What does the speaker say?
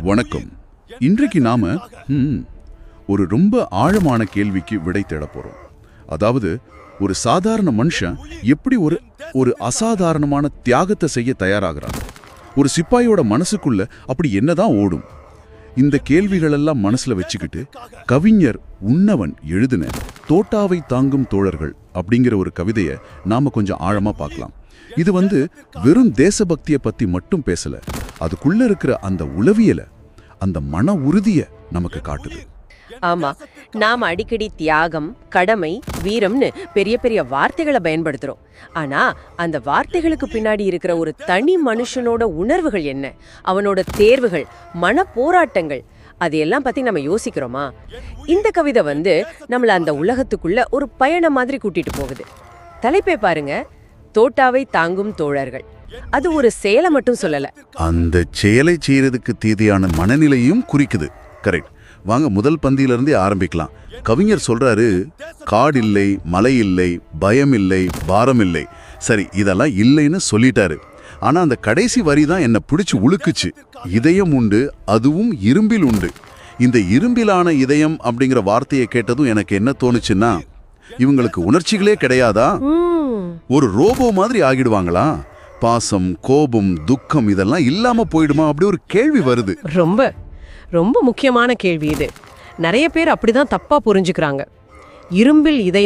வணக்கம். இன்றைக்கு நாம ஒரு ரொம்ப ஆழமான கேள்விக்கு விடை தேட போறோம். அதாவது ஒரு சாதாரண மனுஷன் எப்படி ஒரு அசாதாரணமான தியாகத்தை செய்ய தயாராகிறான்? ஒரு சிப்பாயோட மனசுக்குள்ள அப்படி என்னதான் ஓடும்? இந்த கேள்விகளெல்லாம் மனசுல வச்சுக்கிட்டு கவிஞர் உன்னவன் எழுதின தோட்டாவை தாங்கும் தோழர்கள் அப்படிங்கிற ஒரு கவிதையை நாம கொஞ்சம் ஆழமா பார்க்கலாம். இது வெறும் தேசபக்தியை பத்தி மட்டும் பேசல, அதுக்குள்ள இருக்கிற அந்த உளவியல, அந்த மன உறுதிய நமக்கு காட்டுது. ஆமா, நாம அடிக்கடி தியாகம், கடமை, வீரம்னு பெரிய பெரிய வார்த்தைகளை பயன்படுத்துறோம். ஆனா அந்த வார்த்தைகளுக்கு பின்னாடி இருக்கிற ஒரு தனி மனுஷனோட உணர்வுகள் என்ன, அவனோட தேர்வுகள், மன போராட்டங்கள், அதையெல்லாம் பத்தி நம்ம யோசிக்கிறோமா? இந்த கவிதை நம்மள அந்த உலகத்துக்குள்ள ஒரு பயணம் மாதிரி கூட்டிட்டு போகுது. தலைப்பே பாருங்க, தோட்டாவை தாங்கும் தோழர்கள். அது ஒரு செயலை மட்டும் சொல்லல, அந்த செயலை செய்யறதுக்கு தேவையான மனநிலையும் குறிக்குது. கரெக்ட். வாங்க முதல் பந்தியிலிருந்தே ஆரம்பிக்கலாம். கவிஞர் சொல்றாரு, காடு இல்லை, மலை இல்லை, பயம் இல்லை, பாரம் இல்லை. சரி, இதெல்லாம் இல்லைன்னு சொல்லிட்டாரு. ஆனா அந்த கடைசி வரி தான் என்ன பிடிச்சு உழுக்குச்சு. இதயம் உண்டு, அதுவும் இரும்பில் உண்டு. இந்த இரும்பிலான இதயம் அப்படிங்கிற வார்த்தையை கேட்டதும் எனக்கு என்ன தோணுச்சுன்னா, இவங்களுக்கு உணர்ச்சிகளே கிடையாதா? ஒரு ரோபோ மாதிரி ஆகிடுவாங்களா? பாசம், கோபம், துக்கம் இதெல்லாம் இல்லாம போயிடுமா? அப்படி ஒரு கேள்வி வருது. ரொம்ப ரொம்ப முக்கியமான கேள்வி இது. நிறைய பேர் அப்படிதான் தப்பா புரிஞ்சுக்கிறாங்க. இரும்பில் இதயம்